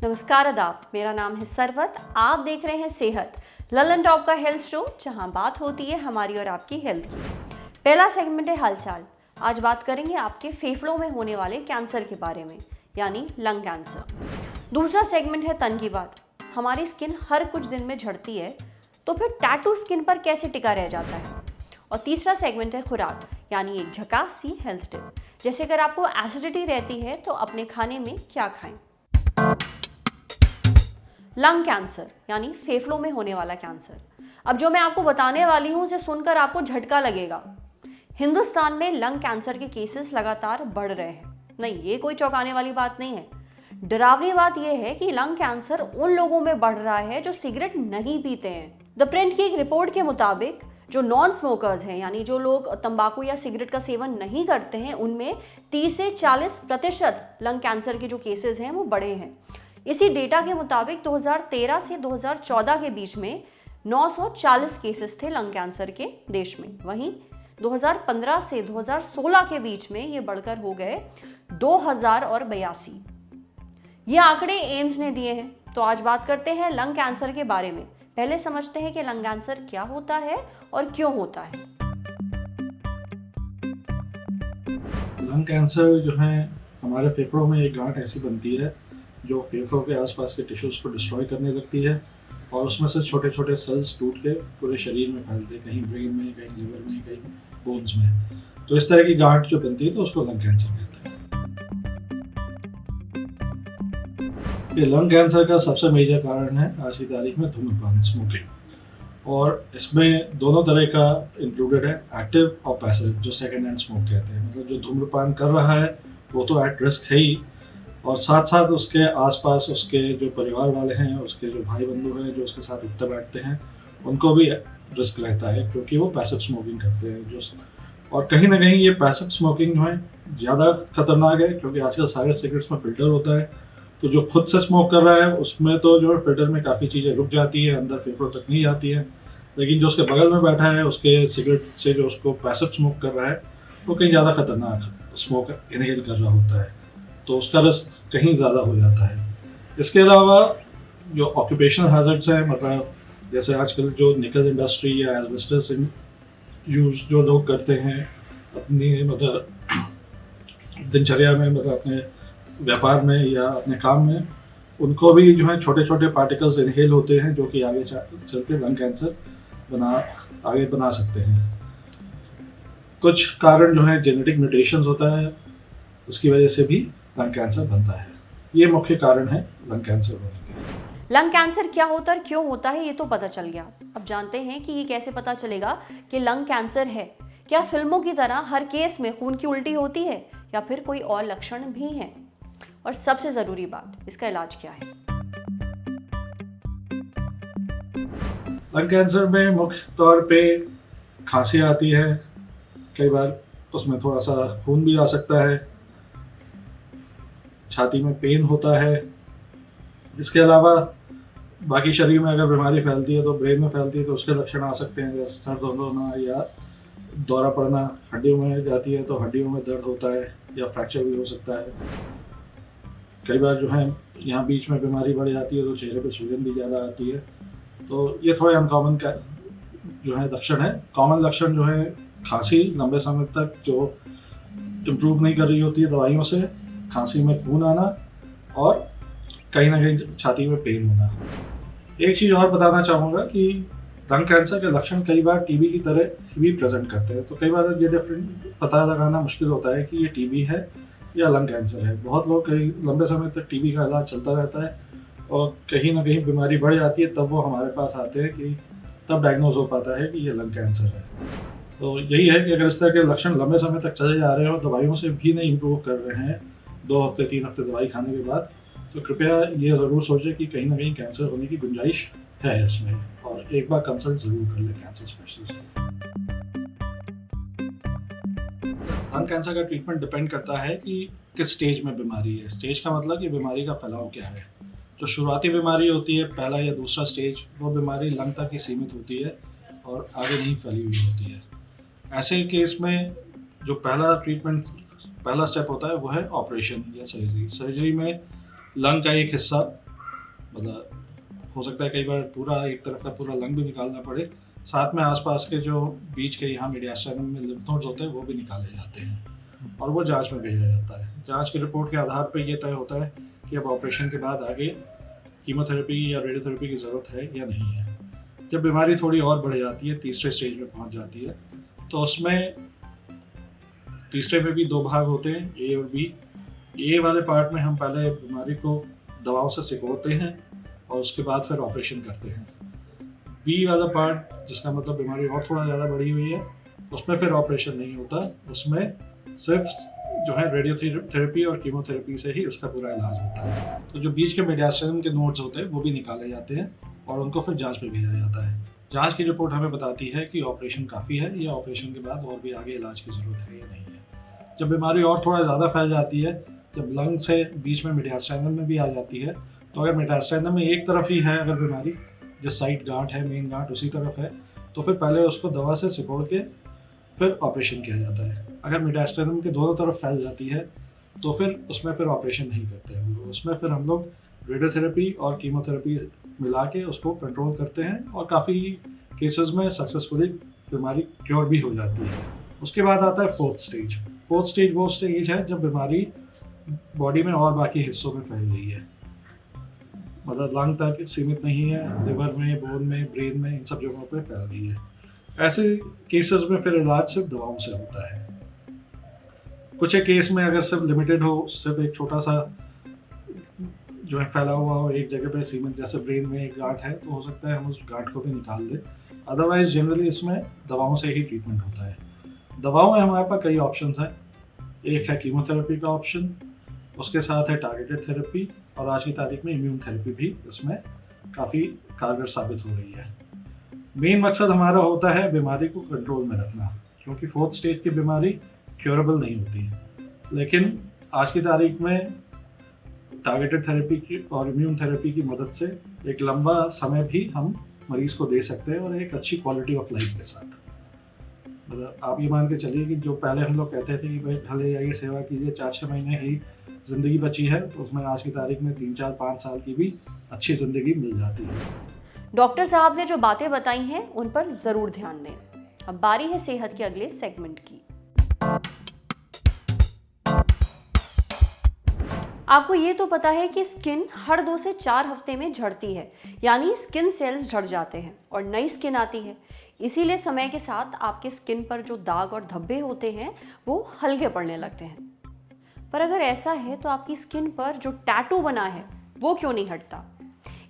नमस्कार आदाब, मेरा नाम है सरवत। आप देख रहे हैं सेहत ललन टॉप का हेल्थ शो, जहां बात होती है हमारी और आपकी हेल्थ की। पहला सेगमेंट है हालचाल। आज बात करेंगे आपके फेफड़ों में होने वाले कैंसर के बारे में, यानी लंग कैंसर। दूसरा सेगमेंट है तन की बात। हमारी स्किन हर कुछ दिन में झड़ती है, तो फिर टैटू स्किन पर कैसे टिका रह जाता है। और तीसरा सेगमेंट है खुराक, यानी एक झकास सी हेल्थ टिप, जैसे अगर आपको एसिडिटी रहती है तो अपने खाने में क्या खाएं। लंग कैंसर यानी फेफड़ों में होने वाला कैंसर। अब जो मैं आपको बताने वाली हूं उसे सुनकर आपको झटका लगेगा। हिंदुस्तान में लंग कैंसर के केसेस लगातार बढ़ रहे हैं। नहीं, ये कोई चौंकाने वाली बात नहीं है। डरावनी बात यह है कि लंग कैंसर उन लोगों में बढ़ रहा है जो सिगरेट नहीं पीते हैं। द प्रिंट की एक रिपोर्ट के मुताबिक जो नॉन स्मोकर्स हैं, यानी जो लोग तंबाकू या सिगरेट का सेवन नहीं करते हैं, उनमें 30 से 40% लंग कैंसर के जो केसेस हैं वो बढ़े हैं। इसी डेटा के मुताबिक 2013 से 2014 के बीच में 940 केसेस थे लंग कैंसर के देश में। वहीं 2015 से 2016 के बीच में ये बढ़कर हो गए 2082। ये आंकड़े एम्स ने दिए हैं। तो आज बात करते हैं लंग कैंसर के बारे में। पहले समझते हैं कि लंग कैंसर क्या होता है और क्यों होता है। लंग कैंसर जो है, हमारे फेफड़ों में एक गांठ ऐसी बनती है जो फेफड़ों के आसपास के टिश्यूज को डिस्ट्रॉय करने लगती है, और उसमें से छोटे छोटे सेल्स टूट के पूरे शरीर में फैलते हैं, कहीं ब्रेन में, कहीं लिवर में, कहीं बोन्स में। तो इस तरह की गांठ जो बनती है तो उसको लंग कैंसर कहते हैं। ये लंग कैंसर का सबसे मेजर कारण है आज की तारीख में धूम्रपान, स्मोकिंग। और इसमें दोनों तरह का इंक्लूडेड है, एक्टिव और पैसिव, जो सेकेंड हैंड स्मोक कहते हैं। मतलब जो धूम्रपान कर रहा है वो तो एट रिस्क है ही, और साथ साथ उसके आसपास उसके जो परिवार वाले हैं, उसके जो भाई बंधु हैं जो उसके साथ उठते बैठते हैं, उनको भी रिस्क रहता है, क्योंकि वो पैसिव स्मोकिंग करते हैं। जो और कहीं ना कहीं ये पैसिव स्मोकिंग जो है ज़्यादा खतरनाक है, क्योंकि आजकल सारे सिगरेट्स में फ़िल्टर होता है। तो जो खुद से स्मोक कर रहा है उसमें तो जो है फ़िल्टर में काफ़ी चीज़ें रुक जाती है, अंदर फेफड़ों तक नहीं जाती है। लेकिन जो उसके बगल में बैठा है, उसके सिगरेट से जो उसको पैसिव स्मोक कर रहा है, वो कहीं ज़्यादा खतरनाक स्मोक इनहेल कर रहा होता है, तो उसका रिस्क कहीं ज़्यादा हो जाता है। इसके अलावा जो ऑक्यूपेशनल हैज़र्ड्स हैं, मतलब जैसे आजकल जो निकल इंडस्ट्री या एस्बेस्टस यूज़ जो लोग करते हैं अपनी मतलब दिनचर्या में, मतलब अपने व्यापार में या अपने काम में, उनको भी जो है छोटे छोटे पार्टिकल्स इनहेल होते हैं, जो कि आगे चल के लंग कैंसर बना सकते हैं। कुछ कारण जो है जेनेटिक म्यूटेशंस होता है, उसकी वजह से भी लंग कैंसर बनता है। ये मुख्य कारण है लंग कैंसर होने के। लंग कैंसर क्या होता है और क्यों होता है, ये तो पता चल गया। अब जानते हैं कि ये कैसे पता चलेगा कि लंग कैंसर है। क्या फिल्मों की तरह हर केस में खून की उल्टी होती है, या फिर कोई और लक्षण भी हैं? और सबसे ज़रूरी बात, इसका इलाज क्या है? लंग कैंसर में मुख्य तौर पे खांसी आती है, कई बार उसमें थोड़ा सा खून भी आ सकता है, छाती में पेन होता है। इसके अलावा बाकी शरीर में अगर बीमारी फैलती है तो ब्रेन में फैलती है, तो उसके लक्षण आ सकते हैं, जैसे सर दर्द होना या दौरा पड़ना। हड्डियों में जाती है तो हड्डियों में दर्द होता है, या फ्रैक्चर भी हो सकता है। कई बार जो है यहाँ बीच में बीमारी बढ़ जाती है तो चेहरे पे सूजन भी ज़्यादा आती है। तो ये थोड़े अनकॉमन का जो है लक्षण है। कॉमन लक्षण जो है खांसी लंबे समय तक जो इम्प्रूव नहीं कर रही होती है दवाइयों से, खांसी में खून आना, और कहीं ना कहीं छाती में पेन होना। एक चीज़ और बताना चाहूँगा कि लंग कैंसर के लक्षण कई बार टीबी की तरह भी प्रेजेंट करते हैं। तो कई बार ये डिफरेंट पता लगाना मुश्किल होता है कि ये टीबी है या लंग कैंसर है। बहुत लोग कई लंबे समय तक टीबी का इलाज चलता रहता है, और कहीं ना कहीं बीमारी बढ़ जाती है, तब वो हमारे पास आते हैं कि तब डायग्नोज हो पाता है कि ये लंग कैंसर है। तो यही है कि अगर इस तरह के लक्षण लंबे समय तक चले जा रहे हो, दवाइयों से भी नहीं इम्प्रूव कर रहे हैं, 2 हफ्ते 3 हफ्ते दवाई खाने के बाद, तो कृपया ये ज़रूर सोचें कि कहीं ना कहीं कैंसर होने की गुंजाइश है इसमें, और एक बार कंसल्ट ज़रूर कर लें कैंसर स्पेशलिस्ट। लंग कैंसर का ट्रीटमेंट डिपेंड करता है कि किस स्टेज में बीमारी है। स्टेज का मतलब कि बीमारी का फैलाव क्या है। जो शुरुआती बीमारी होती है, पहला या दूसरा स्टेज, वो बीमारी लंग तक ही सीमित होती है और आगे नहीं फैली हुई होती है। ऐसे केस में जो पहला स्टेप होता है वो है ऑपरेशन या सर्जरी में लंग का एक हिस्सा, मतलब हो सकता है कई बार पूरा एक तरफ का पूरा लंग भी निकालना पड़े, साथ में आसपास के जो बीच के यहाँ मीडियास्टाइनम में लिम्फ नोड्स होते हैं वो भी निकाले जाते हैं और वो जांच में भेजा जाता है। जांच की रिपोर्ट के आधार पर ये तय होता है कि अब ऑपरेशन के बाद आगे कीमोथेरेपी या रेडियोथेरेपी की ज़रूरत है या नहीं है। जब बीमारी थोड़ी और बढ़ जाती है, तीसरे स्टेज में पहुंच जाती है, तो उसमें तीसरे में भी 2 भाग होते हैं, ए और बी। ए वाले पार्ट में हम पहले बीमारी को दवाओं से सिकोड़ते हैं और उसके बाद फिर ऑपरेशन करते हैं। बी वाला पार्ट, जिसका मतलब बीमारी और थोड़ा ज़्यादा बढ़ी हुई है, उसमें फिर ऑपरेशन नहीं होता, उसमें सिर्फ जो है रेडियोथेरेपी और कीमोथेरेपी से ही उसका पूरा इलाज होता है। तो जो बीच के मीडियास्टाइनम के नोड्स होते हैं वो भी निकाले जाते हैं और उनको फिर जांच में भेजा जाता है। जांच की रिपोर्ट हमें बताती है कि ऑपरेशन काफ़ी है या ऑपरेशन के बाद और भी आगे इलाज की ज़रूरत है या नहीं है। जब बीमारी और थोड़ा ज़्यादा फैल जाती है, जब लंग से बीच में मीडियास्टाइनम में भी आ जाती है, तो अगर मीडियास्टाइनम में एक तरफ ही है, अगर बीमारी जिस साइड गांठ है, मेन गांठ उसी तरफ है, तो फिर पहले उसको दवा से सिकोड़ के फिर ऑपरेशन किया जाता है। अगर मीडियास्टाइनम के दोनों तरफ फैल जाती है तो फिर उसमें फिर ऑपरेशन नहीं करते हैं, उसमें फिर हम लोग रेडियोथेरेपी और कीमोथेरेपी मिला के उसको कंट्रोल करते हैं और काफ़ी केसेस में सक्सेसफुली बीमारी क्योर भी हो जाती है। उसके बाद आता है 4th स्टेज। 4th स्टेज वो स्टेज है जब बीमारी बॉडी में और बाकी हिस्सों में फैल गई है, मतलब लंग तक सीमित नहीं है, लिवर में, बोन में, ब्रेन में, इन सब जगहों पे फैल गई है। ऐसे केसेस में फिर इलाज सिर्फ दवाओं से होता है। कुछ एक केस में अगर सिर्फ लिमिटेड हो, सिर्फ एक छोटा सा जो है फैला हुआ हो एक जगह पे सीमेंट, जैसे ब्रेन में एक गांठ है, तो हो सकता है हम उस गांठ को भी निकाल दें। अदरवाइज जनरली इसमें दवाओं से ही ट्रीटमेंट होता है। दवाओं में हमारे पास कई ऑप्शंस हैं। एक है कीमोथेरेपी का ऑप्शन, उसके साथ है टारगेटेड थेरेपी, और आज की तारीख में इम्यून थेरेपी भी इसमें काफ़ी कारगर साबित हो रही है। मेन मकसद हमारा होता है बीमारी को कंट्रोल में रखना, क्योंकि 4th स्टेज की बीमारी क्योरेबल नहीं होती। लेकिन आज की तारीख में टारगेटेड थेरेपी की और इम्यून थेरेपी की मदद से एक लंबा समय भी हम मरीज़ को दे सकते हैं और एक अच्छी क्वालिटी ऑफ लाइफ के साथ। मतलब आप ये मान के चलिए कि जो पहले हम लोग कहते थे कि भाई भले जाइए सेवा कीजिए, 4-6 महीने ही ज़िंदगी बची है, उसमें आज की तारीख में 3-4-5 साल की भी अच्छी ज़िंदगी मिल जाती है। डॉक्टर साहब ने जो बातें बताई हैं उन पर ज़रूर ध्यान दें। अब बारी है सेहत के अगले सेगमेंट की। आपको ये तो पता है कि स्किन हर 2 से 4 हफ्ते में झड़ती है, यानी स्किन सेल्स झड़ जाते हैं और नई स्किन आती है। इसीलिए समय के साथ आपके स्किन पर जो दाग और धब्बे होते हैं वो हल्के पड़ने लगते हैं। पर अगर ऐसा है तो आपकी स्किन पर जो टैटू बना है वो क्यों नहीं हटता?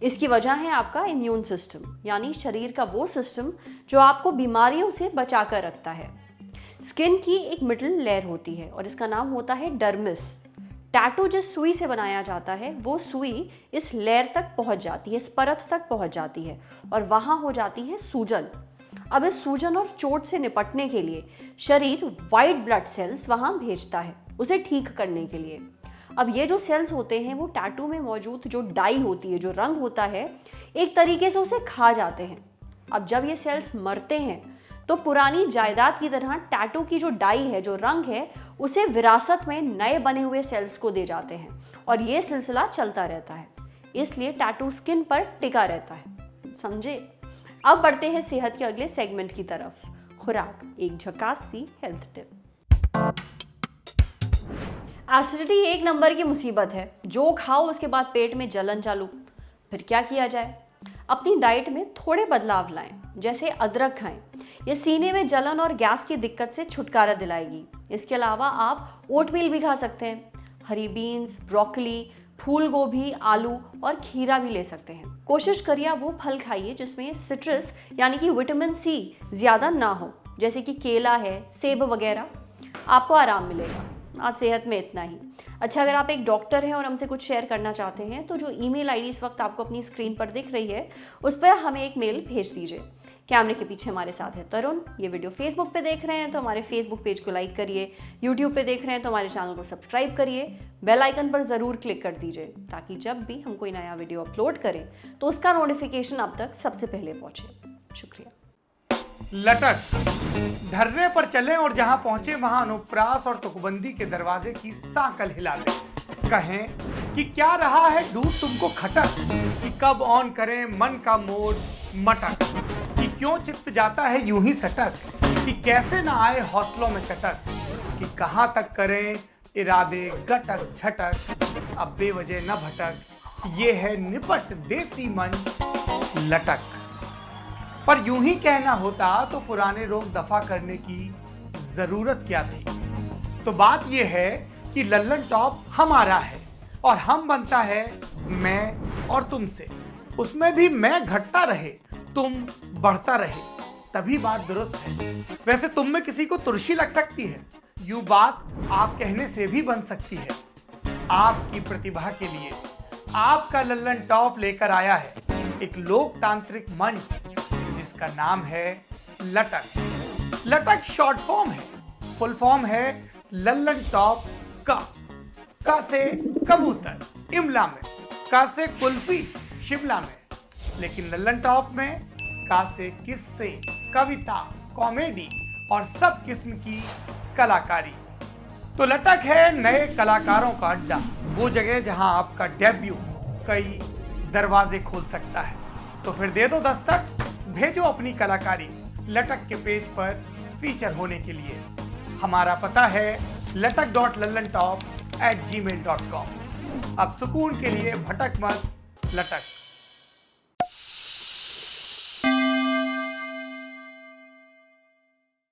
इसकी वजह है आपका इम्यून सिस्टम, यानी शरीर का वो सिस्टम जो आपको बीमारियों से बचा कर रखता है। स्किन की एक मिडल लेयर होती है और इसका नाम होता है डर्मिस। टैटू जिस सुई से बनाया जाता है वो सुई इस लेयर तक पहुंच जाती है, इस परत तक पहुंच जाती है और वहां हो जाती है सूजन। अब इस सूजन और चोट से निपटने के लिए शरीर वाइट ब्लड सेल्स वहां भेजता है उसे ठीक करने के लिए। अब ये जो सेल्स होते हैं वो टैटू में मौजूद जो डाई होती है, जो रंग होता है, एक तरीके से उसे खा जाते हैं। अब जब ये सेल्स मरते हैं तो पुरानी जायदाद की तरह टैटू की जो डाई है, जो रंग है, उसे विरासत में नए बने हुए सेल्स को दे जाते हैं और ये सिलसिला चलता रहता है। इसलिए टैटू स्किन पर टिका रहता है। समझे? अब बढ़ते हैं सेहत के अगले सेगमेंट की तरफ। खुराक, एक झकास सी हेल्थ टिप। एसिडिटी एक नंबर की मुसीबत है। जो खाओ उसके बाद पेट में जलन चालू। फिर क्या किया जाए? अपनी डाइट में थोड़े बदलाव लाएं, जैसे अदरक खाएं। ये सीने में जलन और गैस की दिक्कत से छुटकारा दिलाएगी। इसके अलावा आप ओटमील भी खा सकते हैं। हरी बीन्स, ब्रोकली, फूल गोभी, आलू और खीरा भी ले सकते हैं। कोशिश करिए वो फल खाइए जिसमें सिट्रस यानी कि विटामिन सी ज़्यादा ना हो, जैसे कि केला है, सेब वगैरह। आपको आराम मिलेगा। आज सेहत में इतना ही। अच्छा, अगर आप एक डॉक्टर हैं और हमसे कुछ शेयर करना चाहते हैं तो जो ईमेल आईडी इस वक्त आपको अपनी स्क्रीन पर दिख रही है उस पर हमें एक मेल भेज दीजिए। कैमरे के पीछे हमारे साथ है तरुण। ये वीडियो फेसबुक पे देख रहे हैं तो हमारे फेसबुक पेज को लाइक करिए, यूट्यूब पे देख रहे हैं तो हमारे चैनल को सब्सक्राइब करिए, बेल आइकन पर ज़रूर क्लिक कर दीजिए ताकि जब भी हम कोई नया वीडियो अपलोड करें तो उसका नोटिफिकेशन आप तक सबसे पहले पहुँचे। शुक्रिया। लटक। धरने पर चले और जहां पहुंचे वहां अनुप्रास और तुकबंदी के दरवाजे की सांकल हिला दे। कहें कि क्या रहा है डूब तुमको खटक, कि कब ऑन करें मन का मोड मटक, कि क्यों चित्त जाता है यूं ही सटक, कि कैसे ना आए हौसलों में चटक, कि कहां तक करें इरादे गटक झटक, अब बेवजह न भटक, ये है निपट देसी मन लटक। पर यूं ही कहना होता तो पुराने रोग दफा करने की जरूरत क्या थी। तो बात यह है कि लल्लन टॉप हमारा है और हम बनता है मैं और तुमसे। उसमें भी मैं घटता रहे तुम बढ़ता रहे, तभी बात दुरुस्त है। वैसे तुम में किसी को तुरशी लग सकती है, यूं बात आप कहने से भी बन सकती है। आपकी प्रतिभा के लिए आपका लल्लन टॉप लेकर आया है एक लोकतांत्रिक मंच जिसका नाम है लटक। लटक शॉर्ट फॉर्म है, फुल फॉर्म है लल्लन टॉप का से कबूतर इमला में, का से कुल्फी शिमला में, लेकिन लल्लन टॉप में का से किस्से कविता कॉमेडी और सब किस्म की कलाकारी। तो लटक है नए कलाकारों का अड्डा, वो जगह जहां आपका डेब्यू कई दरवाजे खोल सकता है। तो फिर दे दो दस्तक, भेजो अपनी कलाकारी लटक के पेज पर फीचर होने के लिए। हमारा पता है latak.lallantop@gmail.com। अब सुकून के लिए भटक मत, लटक।